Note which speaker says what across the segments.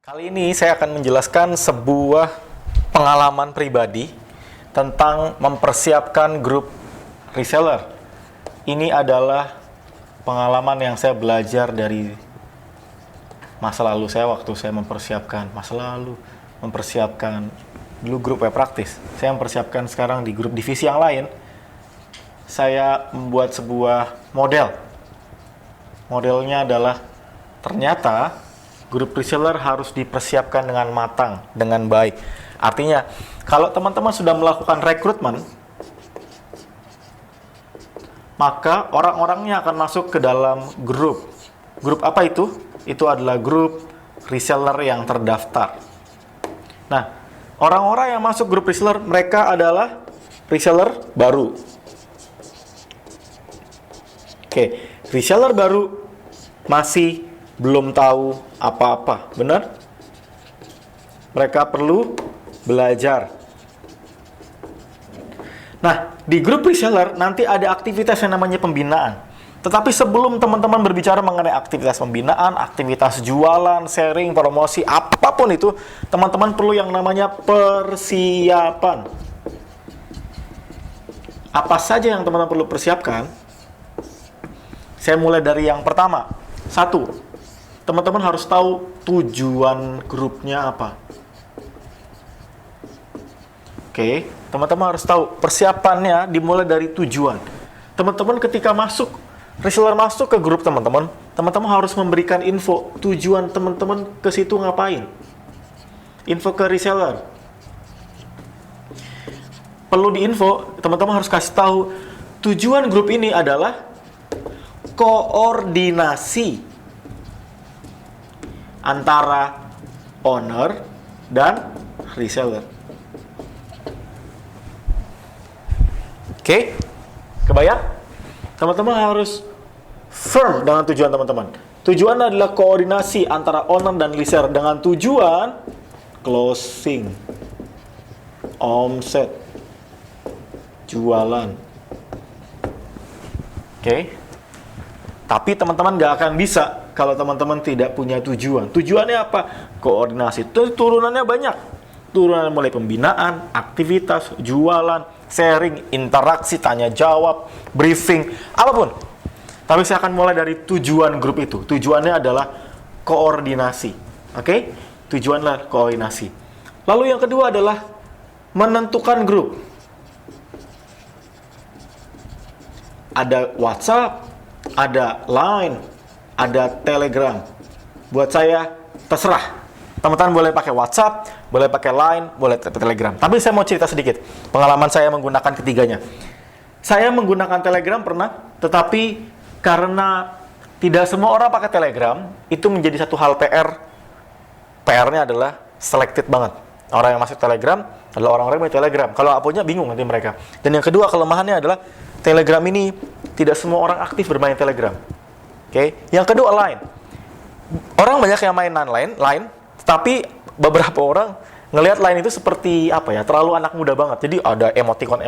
Speaker 1: Kali ini saya akan menjelaskan sebuah pengalaman pribadi tentang mempersiapkan grup reseller. Ini adalah pengalaman yang saya belajar dari masa lalu saya waktu saya mempersiapkan dulu grup web praktis. Saya mempersiapkan sekarang di grup divisi yang lain. Saya membuat sebuah model. Modelnya adalah ternyata grup reseller harus dipersiapkan dengan matang, dengan baik. Artinya, kalau teman-teman sudah melakukan rekrutmen, maka orang-orangnya akan masuk ke dalam grup. Grup apa itu? Itu adalah grup reseller yang terdaftar. Nah, orang-orang yang masuk grup reseller, mereka adalah reseller baru. Oke, reseller baru masih belum tahu apa-apa, benar? Mereka perlu belajar. Nah, di grup reseller nanti ada aktivitas yang namanya pembinaan. Tetapi sebelum teman-teman berbicara mengenai aktivitas pembinaan, aktivitas jualan, sharing, promosi, apapun itu, teman-teman perlu yang namanya persiapan. Apa saja yang teman-teman perlu persiapkan? Saya mulai dari yang pertama. 1. Teman-teman harus tahu tujuan grupnya apa. Oke, teman-teman harus tahu persiapannya dimulai dari tujuan. Teman-teman ketika reseller masuk ke grup teman-teman harus memberikan info tujuan teman-teman ke situ ngapain. Info ke reseller. Perlu diinfo, teman-teman harus kasih tahu tujuan grup ini adalah koordinasi antara owner dan reseller. Oke? Kebayang? Teman-teman harus firm dengan tujuan teman-teman. Tujuan adalah koordinasi antara owner dan reseller dengan tujuan closing, omset, jualan. Oke? Tapi teman-teman nggak akan bisa kalau teman-teman tidak punya tujuan. Tujuannya apa? Koordinasi. Turunannya banyak. Turunan mulai pembinaan, aktivitas, jualan, sharing, interaksi, tanya jawab, briefing, apapun. Tapi saya akan mulai dari tujuan grup itu. Tujuannya adalah koordinasi. Oke? Tujuannya koordinasi. Lalu yang kedua adalah menentukan grup. Ada WhatsApp, ada Line, ada Telegram. Buat saya, terserah. Teman-teman boleh pakai WhatsApp, boleh pakai Line, boleh Telegram. Tapi saya mau cerita sedikit. Pengalaman saya menggunakan ketiganya. Saya menggunakan Telegram pernah, tetapi karena tidak semua orang pakai Telegram, itu menjadi satu hal PR. PR-nya adalah selected banget. Orang yang masuk Telegram adalah orang-orang yang punya Telegram. Kalau nggak punya, bingung nanti mereka. Dan yang kedua, kelemahannya adalah Telegram ini tidak semua orang aktif bermain Telegram. Oke. Yang kedua, Line. Orang banyak yang main Line, tapi beberapa orang ngelihat Line itu seperti apa ya? Terlalu anak muda banget. Jadi ada emoticon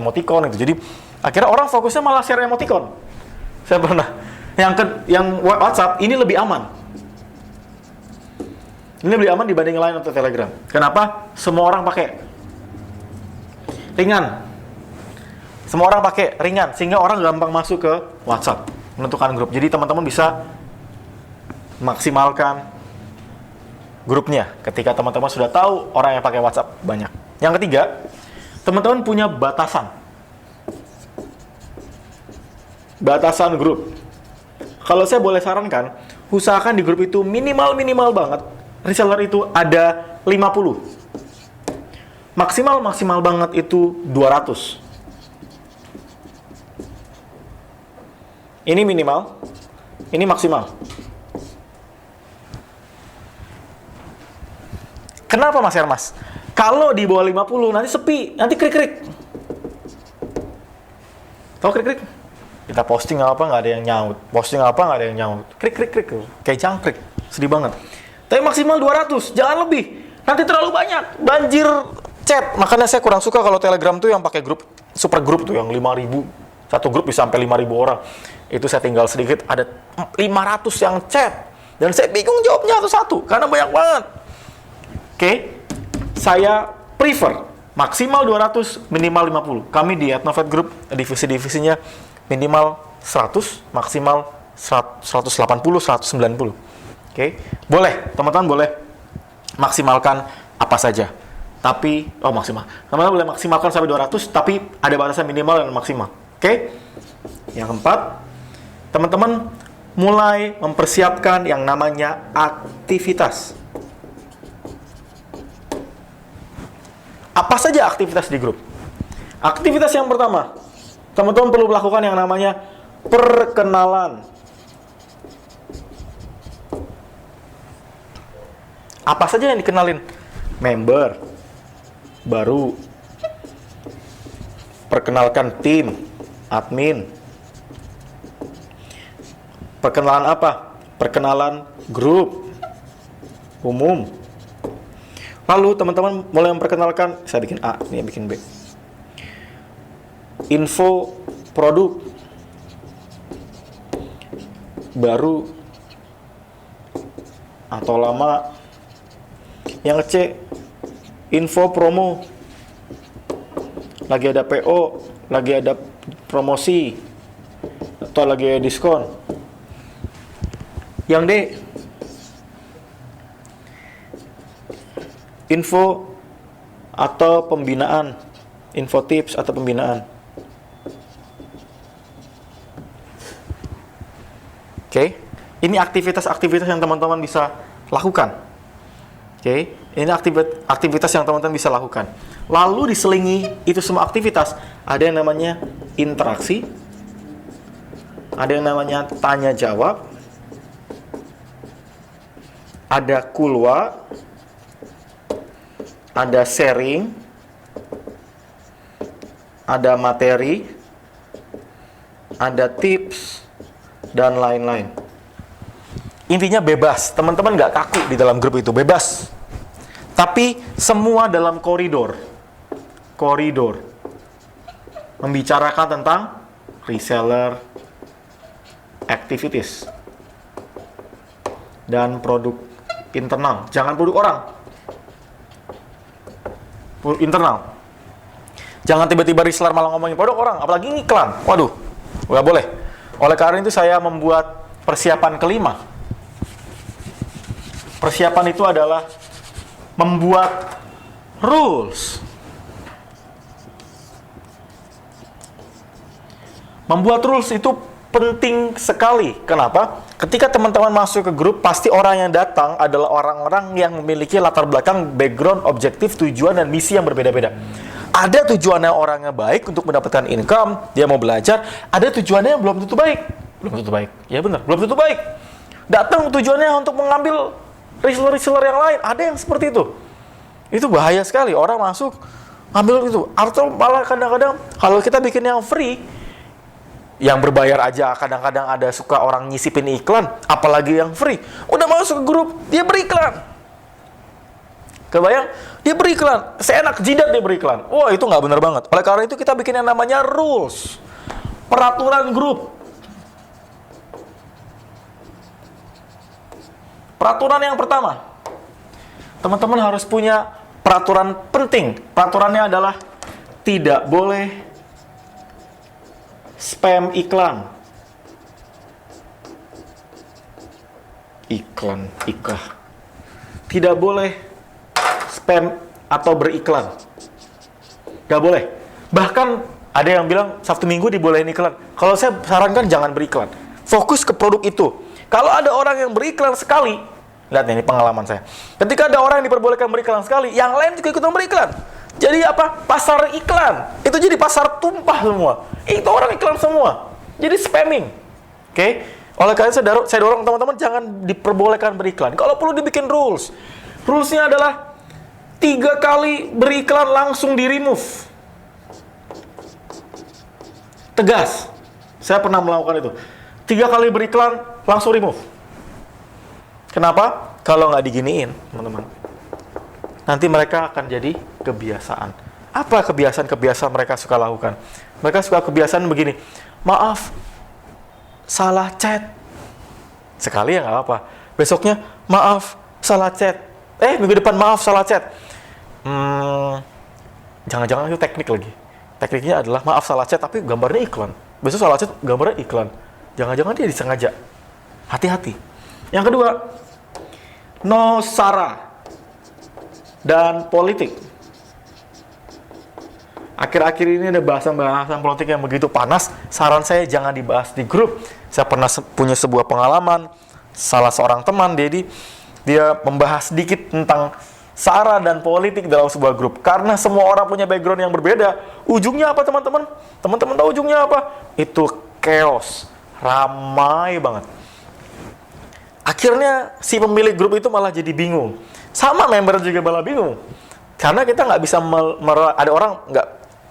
Speaker 1: itu. Jadi akhirnya orang fokusnya malah share emoticon. Saya pernah. Yang WhatsApp ini lebih aman. Ini lebih aman dibanding Line atau Telegram. Kenapa? Semua orang pakai. Ringan. Semua orang pakai ringan, sehingga orang gampang masuk ke WhatsApp, menentukan grup. Jadi teman-teman bisa maksimalkan grupnya ketika teman-teman sudah tahu orang yang pakai WhatsApp banyak. Yang ketiga, teman-teman punya batasan. Batasan grup. Kalau saya boleh sarankan, usahakan di grup itu minimal banget. Reseller itu ada 50. Maksimal banget itu 200. Ini minimal, ini maksimal. Kenapa Mas Hermas? Kalau di bawah 50 nanti sepi, nanti krik-krik. Tahu krik-krik? Kita posting apa nggak ada yang nyaut. Posting apa nggak ada yang nyaut. Krik-krik. Kayak jangkrik. Sedih banget. Tapi maksimal 200, jangan lebih. Nanti terlalu banyak, banjir chat. Makanya saya kurang suka kalau Telegram tuh yang pakai grup, super grup tuh yang 5.000. Satu grup bisa sampai 5.000 orang. Itu saya tinggal sedikit, ada 500 yang chat. Dan saya bingung jawabnya satu-satu, karena banyak banget. Oke? Saya prefer maksimal 200, minimal 50. Kami di Etnovet Group, divisi-divisinya minimal 100, maksimal 180, 190. Oke? Boleh, teman-teman boleh maksimalkan apa saja. Tapi, teman-teman boleh maksimalkan sampai 200, tapi ada batasan minimal dan maksimal. Oke? Yang keempat, teman-teman mulai mempersiapkan yang namanya aktivitas. Apa saja aktivitas di grup? Aktivitas yang pertama, teman-teman perlu melakukan yang namanya perkenalan. Apa saja yang dikenalin? Member baru, perkenalkan tim, admin. Perkenalan apa? Perkenalan grup umum. Lalu teman-teman mulai memperkenalkan, saya bikin A, ini yang bikin B. Info produk baru atau lama. Yang C, info promo. Lagi ada PO, lagi ada promosi, atau lagi ada diskon. Yang D, info atau pembinaan, info tips atau pembinaan. Oke, ini aktivitas-aktivitas yang teman-teman bisa lakukan. Oke, ini aktivitas yang teman-teman bisa lakukan. Lalu diselingi itu semua aktivitas, ada yang namanya interaksi, ada yang namanya tanya jawab, ada kulwa, ada sharing, ada materi, ada tips, dan lain-lain. Intinya bebas, teman-teman nggak kaku di dalam grup itu, bebas. Tapi semua dalam koridor. Membicarakan tentang reseller activities dan produk internal. Jangan produk orang. Produk internal. Jangan tiba-tiba reseller malah ngomongin produk orang, apalagi iklan. Waduh, nggak boleh. Oleh karena itu saya membuat persiapan kelima. Persiapan itu adalah membuat rules. Membuat rules itu penting sekali. Kenapa? Ketika teman-teman masuk ke grup, pasti orang yang datang adalah orang-orang yang memiliki latar belakang, background, objektif, tujuan, dan misi yang berbeda-beda. Ada tujuannya orangnya baik untuk mendapatkan income, dia mau belajar. Ada tujuannya yang belum tentu baik. Ya benar, belum tentu baik. Datang tujuannya untuk mengambil reseller yang lain. Ada yang seperti itu. Itu bahaya sekali. Orang masuk, ambil itu. Atau malah kadang-kadang, kalau kita bikin yang free, yang berbayar aja, kadang-kadang ada suka orang nyisipin iklan, apalagi yang free. Udah masuk ke grup, dia beriklan. Kebayang? Dia beriklan. Seenak jidat dia beriklan. Wah, itu nggak benar banget. Oleh karena itu kita bikin yang namanya rules. Peraturan grup. Peraturan yang pertama, teman-teman harus punya peraturan penting. Peraturannya adalah tidak boleh spam iklan. Iklan. Tidak boleh spam atau beriklan. Gak boleh. Bahkan ada yang bilang Sabtu Minggu dibolehin iklan. Kalau saya sarankan jangan beriklan. Fokus ke produk itu. Kalau ada orang yang beriklan sekali, lihat ini pengalaman saya. Ketika ada orang yang diperbolehkan beriklan sekali, yang lain juga ikutan beriklan. Jadi apa? Pasar iklan. Itu jadi pasar tumpah semua. Itu orang iklan semua. Jadi spamming. Oke? Oleh karena itu saya dorong teman-teman jangan diperbolehkan beriklan. Kalau perlu dibikin rules. Rules-nya adalah 3 kali beriklan langsung di-remove. Tegas. Saya pernah melakukan itu. 3 kali beriklan, langsung remove. Kenapa? Kalau nggak diginiin, teman-teman, nanti mereka akan jadi kebiasaan. Apa kebiasaan mereka suka lakukan? Mereka suka kebiasaan begini. Maaf, salah chat. Sekali ya nggak apa. Besoknya, maaf, salah chat. Minggu depan maaf salah chat. Jangan-jangan itu teknik lagi. Tekniknya adalah maaf salah chat tapi gambarnya iklan. Besok salah chat gambarnya iklan. Jangan-jangan dia disengaja. Hati-hati. Yang kedua, no sara dan politik. Akhir-akhir ini ada bahasan-bahasan politik yang begitu panas. Saran saya jangan dibahas di grup. Saya pernah punya sebuah pengalaman. Salah seorang teman, dia membahas sedikit tentang sara dan politik dalam sebuah grup. Karena semua orang punya background yang berbeda. Ujungnya apa teman-teman? Teman-teman tahu ujungnya apa? Itu chaos. Ramai banget. Akhirnya si pemilik grup itu malah jadi bingung. Sama member juga malah bingung. Karena kita nggak bisa, ada orang nggak,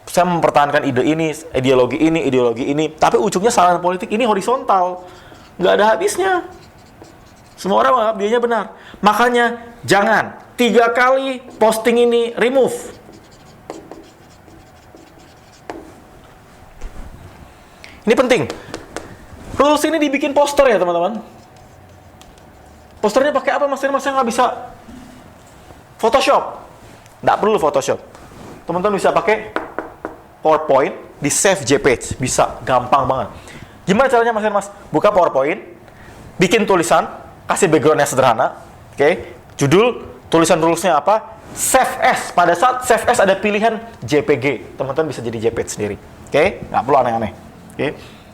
Speaker 1: saya mempertahankan ideologi ini, tapi ujungnya sara politik ini horizontal. Nggak ada habisnya. Semua orang menganggap dianya benar. Makanya jangan 3 kali posting ini remove. Ini penting. Rules ini dibikin poster ya teman-teman. Posternya pakai apa mas? Saya nggak bisa Photoshop. Nggak perlu Photoshop. Teman-teman bisa pakai PowerPoint di save JPG. Bisa, gampang banget. Gimana caranya mas? Buka PowerPoint, bikin tulisan, kasih background yang sederhana, oke? Judul, tulisan rulesnya apa? Save as. Pada saat save as ada pilihan JPG. Teman-teman bisa jadi JPG sendiri, oke? Nggak perlu aneh-aneh, oke?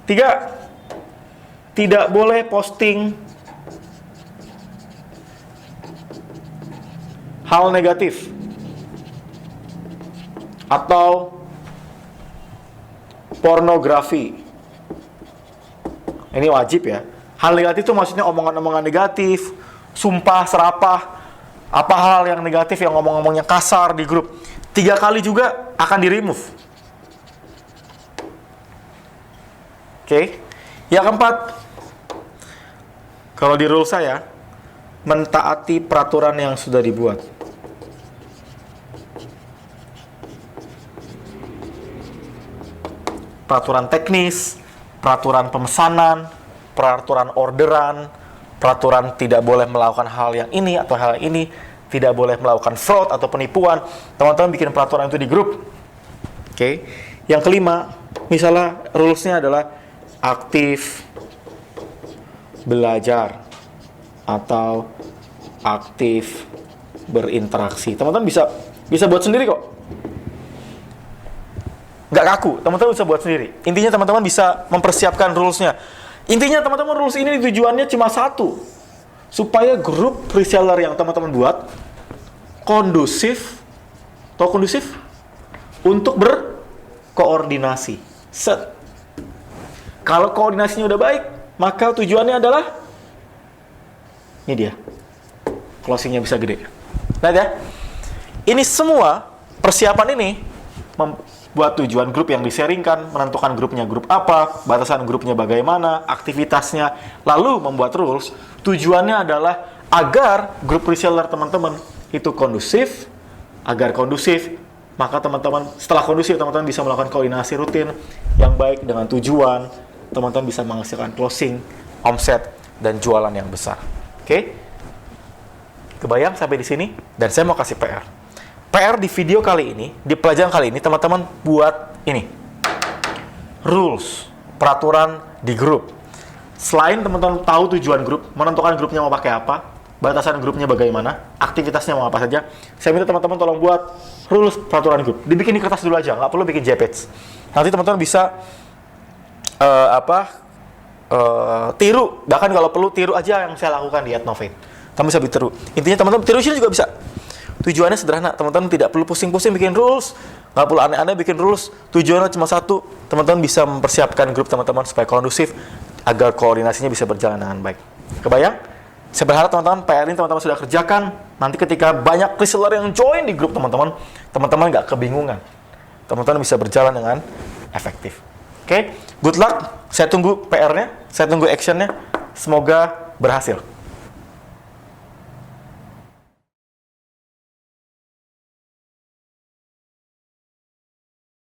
Speaker 1: 3, tidak boleh posting hal negatif atau pornografi. Ini wajib ya. Hal negatif itu maksudnya omongan-omongan negatif, sumpah, serapah, apa hal yang negatif, yang ngomong-ngomongnya kasar di grup. 3 kali juga akan di-remove. Oke. Yang keempat, kalau di rule saya, mentaati peraturan yang sudah dibuat. Peraturan teknis, peraturan pemesanan, peraturan orderan, peraturan tidak boleh melakukan hal yang ini atau hal ini, tidak boleh melakukan fraud atau penipuan. Teman-teman bikin peraturan itu di grup. Oke. Yang kelima, misalnya rules-nya adalah aktif belajar atau aktif berinteraksi. Teman-teman bisa buat sendiri kok. Nggak kaku, teman-teman bisa buat sendiri. Intinya teman-teman bisa mempersiapkan rules-nya. Intinya teman-teman rules ini tujuannya cuma satu. Supaya grup reseller yang teman-teman buat kondusif untuk berkoordinasi. Set. Kalau koordinasinya udah baik, maka tujuannya adalah ini dia. Closing-nya bisa gede. Lihat ya. Ini semua persiapan ini buat tujuan grup yang di-sharingkan, menentukan grupnya grup apa, batasan grupnya bagaimana, aktivitasnya, lalu membuat rules. Tujuannya adalah agar grup reseller teman-teman itu kondusif. Agar kondusif, maka teman-teman setelah kondusif, teman-teman bisa melakukan koordinasi rutin yang baik dengan tujuan. Teman-teman bisa menghasilkan closing, omset, dan jualan yang besar. Oke? Kebayang sampai di sini? Dan saya mau kasih PR. PR di video kali ini, di pelajaran kali ini, teman-teman buat ini. Rules, peraturan di grup. Selain teman-teman tahu tujuan grup, menentukan grupnya mau pakai apa, batasan grupnya bagaimana, aktivitasnya mau apa saja, saya minta teman-teman tolong buat rules peraturan grup. Dibikin di kertas dulu aja, nggak perlu bikin JPEG. Nanti teman-teman bisa tiru. Bahkan kalau perlu tiru aja yang saya lakukan di Adnovate. Kamu bisa tiru. Intinya teman-teman tiru sini juga bisa. Tujuannya sederhana, teman-teman tidak perlu pusing-pusing bikin rules, nggak perlu aneh-aneh bikin rules. Tujuannya cuma satu, teman-teman bisa mempersiapkan grup teman-teman supaya kondusif, agar koordinasinya bisa berjalan dengan baik. Kebayang? Saya berharap teman-teman PR ini teman-teman sudah kerjakan. Nanti ketika banyak reseller yang join di grup teman-teman nggak kebingungan. Teman-teman bisa berjalan dengan efektif. Oke, good luck. Saya tunggu PR-nya, saya tunggu action-nya. Semoga berhasil.